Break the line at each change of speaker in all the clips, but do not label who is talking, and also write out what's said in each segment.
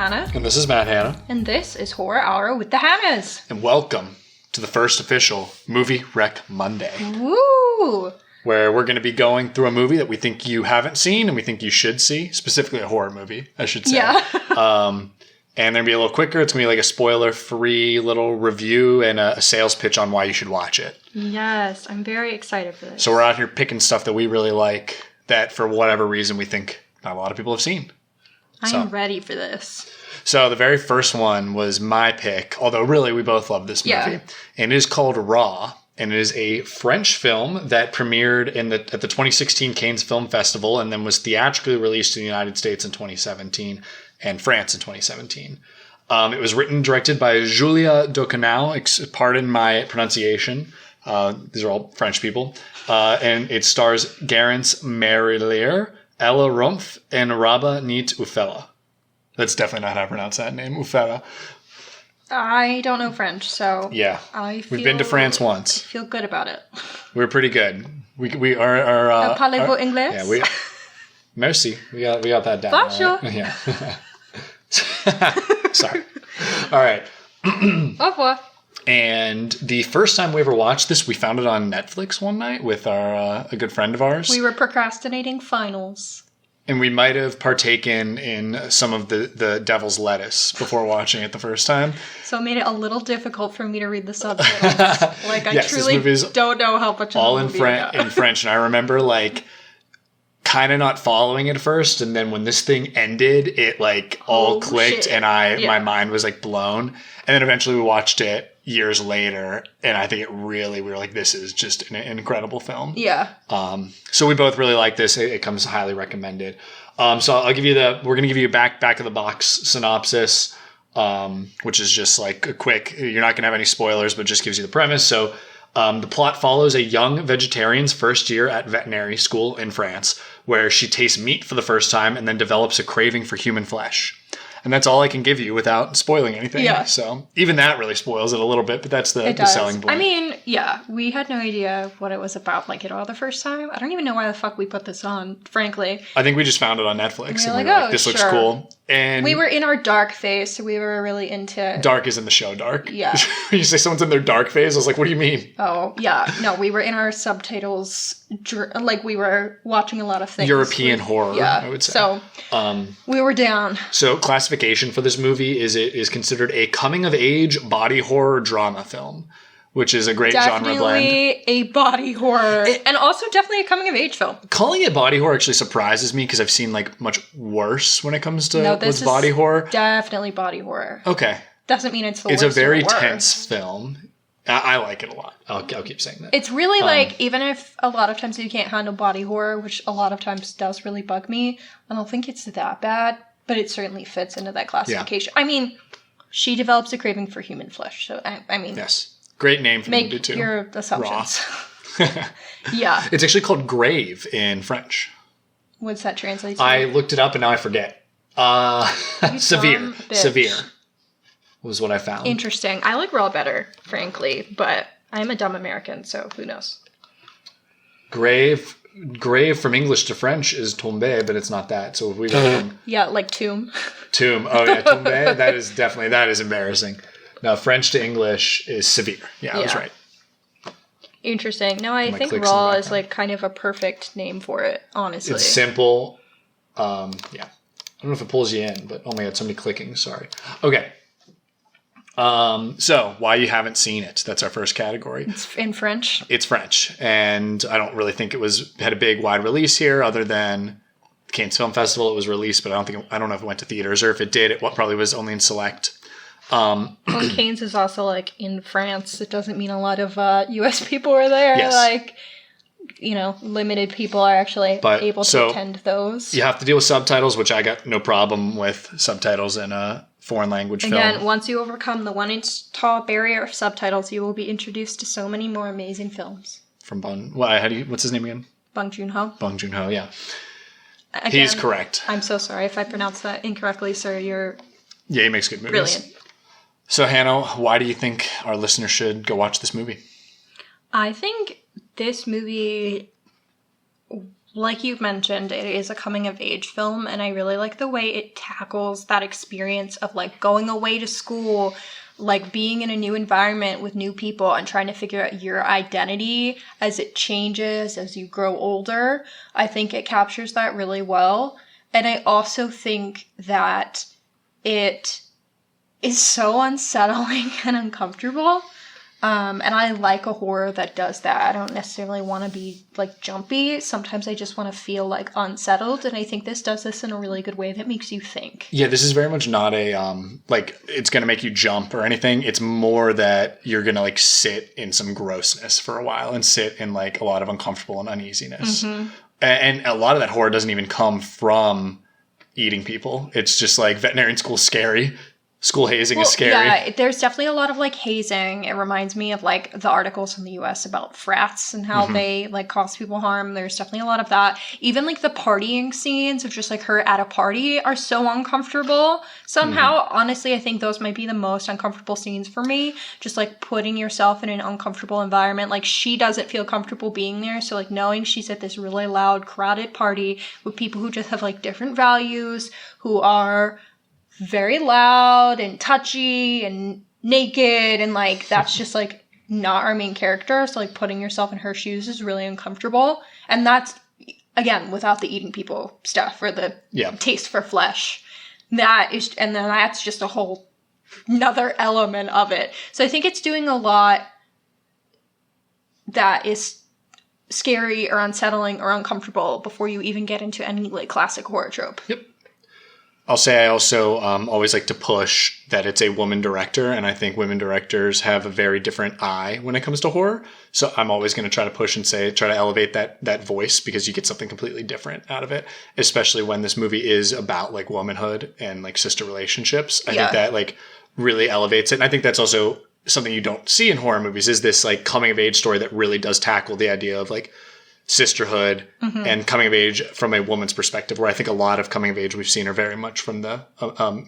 Hannah.
And this is Matt Hanna.
And this is Horror Hour with the Hannas.
And welcome to the first official Movie Rec Monday.
Woo!
Where we're going to be going through a movie that we think you haven't seen and we think you should see. Specifically a horror movie, I should say.
Yeah.
And they're going to be a little quicker. It's going to be like a spoiler-free little review and a sales pitch on why you should watch it.
Yes, I'm very excited for this.
So we're out here picking stuff that we really like that for whatever reason we think not a lot of people have seen.
I'm ready for this.
So the very first one was my pick, although really we both love this movie.
Yeah.
And it is called Raw, and it is a French film that premiered at the 2016 Cannes Film Festival and then was theatrically released in the United States in 2017 and France in 2017. It was written and directed by Julia Ducournau, pardon my pronunciation. These are all French people. And it stars Garance Marillier, Ella Rumpf, and Rabah Neat Ufella. That's definitely not how I pronounce that name, Ufella.
I don't know French, so
yeah, we've been to France once.
I feel good about it.
We're pretty good. We are.
Parlez-vous anglais?
Yeah, we. Merci. We got that down.
Bonjour.
Right? Yeah. Sorry. All right.
Au revoir.
And the first time we ever watched this, we found it on Netflix one night with a good friend of ours.
We were procrastinating finals.
And we might have partaken in some of the devil's lettuce before watching it the first time.
So it made it a little difficult for me to read the subtitles. Like, I
yes,
truly don't know how much of
all
the
in,
movie
in French. And I remember, like, kind of not following it at first. And then when this thing ended, it, like, all clicked.
Shit.
And my mind was, like, blown. And then eventually we watched it years later, and I think we were like, this is just an incredible film.
Yeah.
So we both really like this. It comes highly recommended. So we're going to give you a back of the box synopsis, which is just like a quick, you're not going to have any spoilers, but just gives you the premise. So the plot follows a young vegetarian's first year at veterinary school in France, where she tastes meat for the first time and then develops a craving for human flesh. And that's all I can give you without spoiling anything. Yeah. So even that really spoils it a little bit, but that's the selling point.
I mean, yeah, we had no idea what it was about, like, at all the first time. I don't even know why the fuck we put this on, frankly.
I think we just found it on Netflix.
And we
were like, this looks cool. And
we were in our dark phase, so we were really into...
Dark is in the show dark.
Yeah.
You say someone's in their dark phase, I was like, what do you mean?
Oh, yeah. No, we were in our subtitles, like, we were watching a lot of things.
European horror,
yeah.
I would say.
So, we were down.
So, classification for this movie is it is considered a coming-of-age body horror drama film, which is a great genre blend.
Definitely a body horror. And also definitely a coming-of-age film.
Calling it body horror actually surprises me because I've seen, like, much worse when it comes to what's body horror.
Definitely body horror.
Okay.
Doesn't mean it's the worst.
It's a very tense film. I like it a lot. I'll keep saying that.
It's really like, even if a lot of times you can't handle body horror, which a lot of times does really bug me, I don't think it's that bad, but it certainly fits into that classification. Yeah. I mean, she develops a craving for human flesh, so I mean...
Yes. Great name for the movie, too.
Make your assumptions. Yeah.
It's actually called grave in French.
What's that translate to?
I looked it up and now I forget. Severe. Severe was what I found.
Interesting. I like raw better, frankly, but I'm a dumb American, so who knows?
Grave from English to French is tombe, but it's not that. So if we go
yeah, like tomb.
Tomb. Oh yeah, tombe. That is embarrassing. No, French to English is severe. Yeah, I was right.
Interesting. No, I think raw is like kind of a perfect name for it, honestly.
It's simple. Yeah. I don't know if it pulls you in, but oh my god, so many clicking. Sorry. Okay. So why you haven't seen it? That's our first category.
It's in French.
It's French, and I don't really think it had a big wide release here, other than the Cannes Film Festival. It was released, but I don't know if it went to theaters, or if it did, it probably was only in select.
Well, Cannes is also like in France. It doesn't mean a lot of U.S. people are there.
Yes.
Like, you know, limited people are actually able to attend those.
You have to deal with subtitles, which I got no problem with subtitles in a foreign language film.
Again, once you overcome the 1-inch tall barrier of subtitles, you will be introduced to so many more amazing films.
From what's his name again?
Bong Joon-ho.
Bong Joon-ho, yeah.
Again,
he's correct.
I'm so sorry if I pronounced that incorrectly, sir.
Yeah, he makes good movies.
Brilliant.
So, Hanna, why do you think our listeners should go watch this movie?
I think this movie like you've mentioned, it is a coming-of-age film, and I really like the way it tackles that experience of, like, going away to school, like, being in a new environment with new people and trying to figure out your identity as it changes, as you grow older. I think it captures that really well. And I also think that it is so unsettling and uncomfortable. And I like a horror that does that. I don't necessarily want to be, like, jumpy. Sometimes I just want to feel, like, unsettled. And I think this does this in a really good way that makes you think.
Yeah, this is very much not a, like, it's going to make you jump or anything. It's more that you're going to, like, sit in some grossness for a while and sit in, like, a lot of uncomfortable and uneasiness. Mm-hmm. And a lot of that horror doesn't even come from eating people. It's just, like, veterinarian school's scary. School hazing is scary.
Yeah, there's definitely a lot of, like, hazing. It reminds me of, like, the articles in the U.S. about frats and how they, like, cause people harm. There's definitely a lot of that. Even, like, the partying scenes of just, like, her at a party are so uncomfortable. Somehow, honestly, I think those might be the most uncomfortable scenes for me. Just, like, putting yourself in an uncomfortable environment. Like, she doesn't feel comfortable being there. So, like, knowing she's at this really loud, crowded party with people who just have, like, different values, who are very loud and touchy and naked, and, like, that's just, like, not our main character. So, like, putting yourself in her shoes is really uncomfortable. And that's, again, without the eating people stuff or the taste for flesh. That is, and then that's just a whole another element of it. So I think it's doing a lot that is scary or unsettling or uncomfortable before you even get into any, like, classic horror trope.
Yep. I'll say I also always like to push that it's a woman director, and I think women directors have a very different eye when it comes to horror. So I'm always going to try to push and try to elevate that voice, because you get something completely different out of it, especially when this movie is about, like, womanhood and, like, sister relationships. I think that, like, really elevates it. And I think that's also something you don't see in horror movies, is this, like, coming of age story that really does tackle the idea of, like, sisterhood and coming of age from a woman's perspective, where I think a lot of coming of age we've seen are very much from the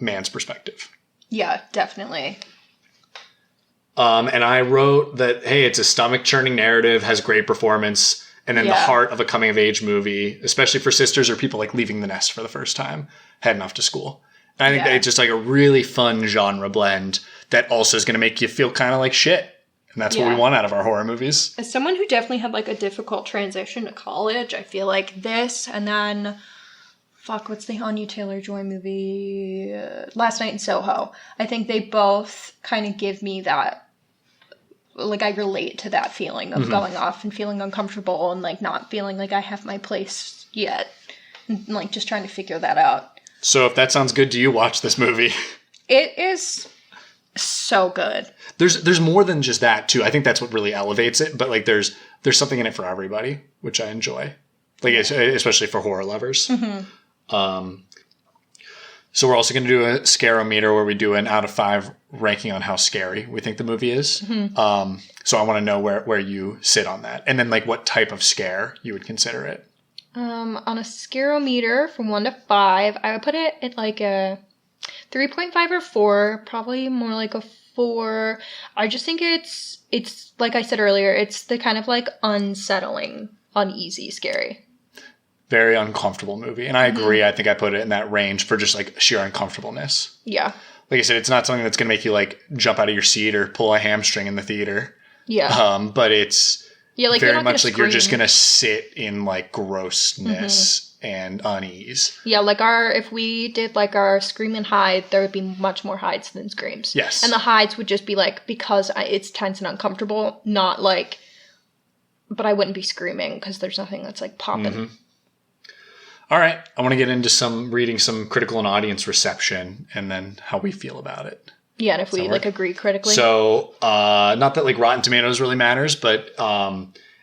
man's perspective.
Yeah, definitely.
And I wrote that, hey, it's a stomach-churning narrative, has great performance, and then the heart of a coming of age movie, especially for sisters or people, like, leaving the nest for the first time, heading off to school. And I think that it's just, like, a really fun genre blend that also is going to make you feel kind of like shit. And that's what we want out of our horror movies. As
someone who definitely had, like, a difficult transition to college, I feel like this, and then, what's the Anya Taylor-Joy movie? Last Night in Soho. I think they both kind of give me that, like, I relate to that feeling of going off and feeling uncomfortable and, like, not feeling like I have my place yet. And, like, just trying to figure that out.
So if that sounds good to you, watch this movie.
It is so good.
There's more than just that too. I think that's what really elevates it. But, like, there's something in it for everybody, which I enjoy. Like, especially for horror lovers. So we're also going to do a scarometer, where we do an out of 5 ranking on how scary we think the movie is. So I want to know where you sit on that, and then, like, what type of scare you would consider it.
On a scarometer from 1 to 5, I would put it at, like, a 3.5 or 4, probably more like a 4. I just think it's like I said earlier, it's the kind of, like, unsettling, uneasy, scary.
Very uncomfortable movie. And I agree. I think I put it in that range for just, like, sheer uncomfortableness.
Yeah.
Like I said, it's not something that's going to make you, like, jump out of your seat or pull a hamstring in the theater.
Yeah.
But it's
like,
very much like you're just going to sit in, like, grossness and unease.
Yeah, like, if we did, like, our scream and hide, there would be much more hides than screams.
Yes.
And the hides would just be, like, because it's tense and uncomfortable, not, like, but I wouldn't be screaming because there's nothing that's, like, popping.
All right. I want to get into reading some critical and audience reception, and then how we feel about it.
Yeah, and if we, like, agree critically.
So, not that, like, Rotten Tomatoes really matters, but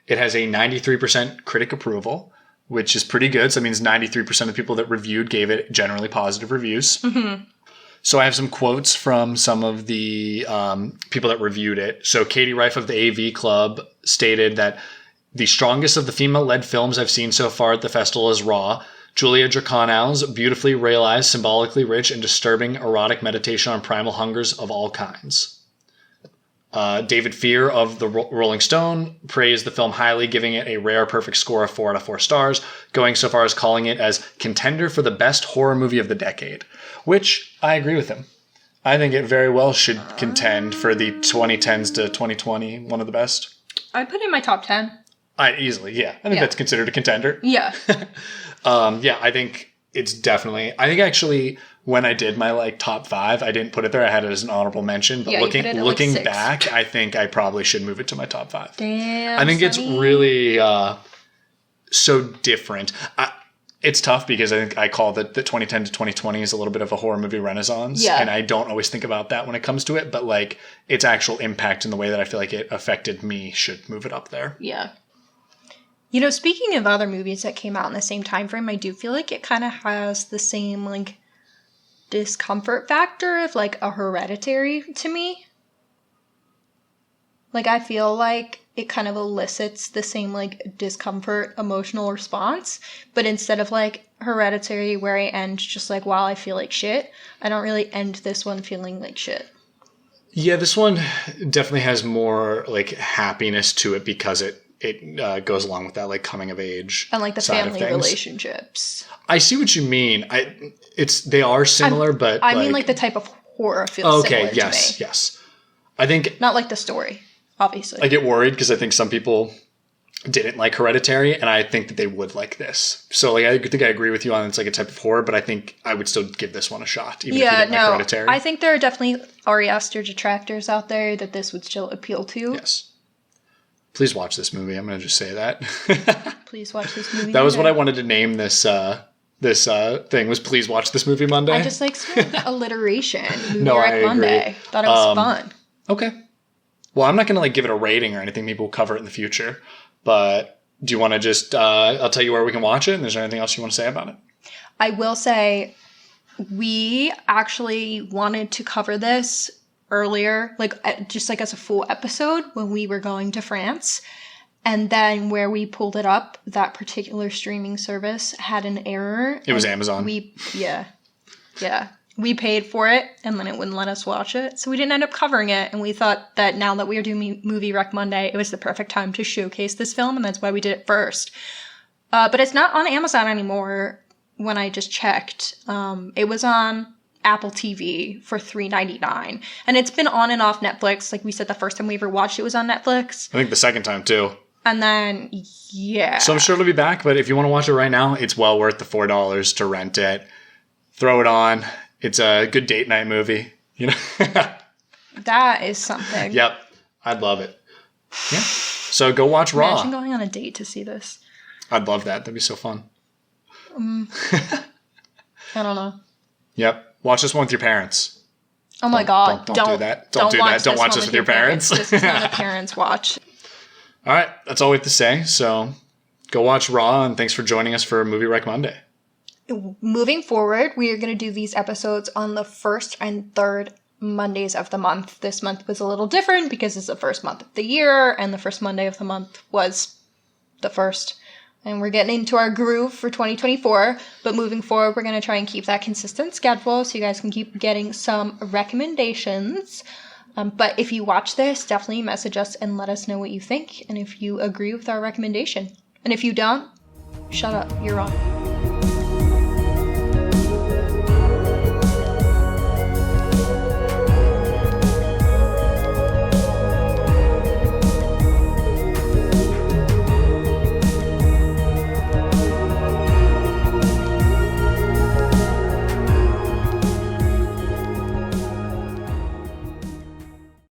it has a 93% critic approval, which is pretty good. So that means 93% of people that reviewed gave it generally positive reviews. So I have some quotes from some of the people that reviewed it. So Katie Reif of the AV Club stated that the strongest of the female-led films I've seen so far at the festival is Raw. Julia Ducournau's beautifully realized, symbolically rich, and disturbing erotic meditation on primal hungers of all kinds. David Fear of the Rolling Stone praised the film highly, giving it a rare perfect score of 4 out of 4 stars, going so far as calling it as contender for the best horror movie of the decade, which I agree with him. I think it very well should contend for the 2010s to 2020, one of the best.
I put it in my top 10.
Easily, yeah. I think that's considered a contender.
Yeah.
I think it's definitely... I think actually... When I did my top 5, I didn't put it there. I had it as an honorable mention. But looking back, I think I probably should move it to my top 5.
Damn.
I think it's really so different. It's tough because I think I call the 2010 to 2020 is a little bit of a horror movie renaissance.
Yeah.
And I don't always think about that when it comes to it. But its actual impact and the way that I feel like it affected me should move it up there.
Yeah. Speaking of other movies that came out in the same time frame, I do feel like it kind of has the same discomfort factor of a Hereditary to me. I feel like it kind of elicits the same discomfort emotional response, but instead of Hereditary where I end just wow, I feel like shit, I don't really end this one feeling like shit.
Yeah, this one definitely has more happiness to it because it goes along with that coming of age
and the family relationships.
I see what you mean. They are similar, but
I mean the type of horror feels similar to me.
Yes. I think
not the story, obviously.
I get worried because I think some people didn't like Hereditary, and I think that they would like this. So I think I agree with you on it's a type of horror, but I think I would still give this one a shot, even if you didn't like Hereditary.
I think there are definitely Ari Aster detractors out there that this would still appeal to.
Yes. Please watch this movie. I'm going to just say that.
Please watch this movie.
That was what I wanted to name this thing was please watch this movie Monday.
I just alliteration. I Monday. Thought it was fun.
Okay. Well, I'm not going to give it a rating or anything. Maybe we'll cover it in the future. But do you want to just, I'll tell you where we can watch it. And is there anything else you want to say about it?
I will say we actually wanted to cover this earlier, just as a full episode when we were going to France. And then where we pulled it up, that particular streaming service had an error.
It was Amazon.
Yeah. We paid for it, and then it wouldn't let us watch it. So we didn't end up covering it, and we thought that now that we are doing Movie Rec Monday, it was the perfect time to showcase this film, and that's why we did it first. But it's not on Amazon anymore when I just checked. It was on Apple TV for $3.99. And it's been on and off Netflix. Like we said, the first time we ever watched it was on Netflix.
I think the second time, too.
And then, yeah.
So I'm sure it'll be back, but if you want to watch it right now, it's well worth the $4 to rent it. Throw it on. It's a good date night movie,
That is something.
Yep. I'd love it. Yeah. So go watch Raw.
Imagine going on a date to see this.
I'd love that. That'd be so fun.
I don't know.
Yep. Watch this one with your parents.
Oh my God.
Don't do that. Don't do that. Don't watch this with your parents.
This is not a parents' watch.
All right. That's all we have to say. So go watch Raw, and thanks for joining us for Movie Rec Monday.
Moving forward, we are going to do these episodes on the first and third Mondays of the month. This month was a little different because it's the first month of the year, and the first Monday of the month was the first. And we're getting into our groove for 2024, but moving forward, we're going to try and keep that consistent schedule so you guys can keep getting some recommendations. But if you watch this, definitely message us and let us know what you think, and if you agree with our recommendation. And if you don't, shut up, you're wrong.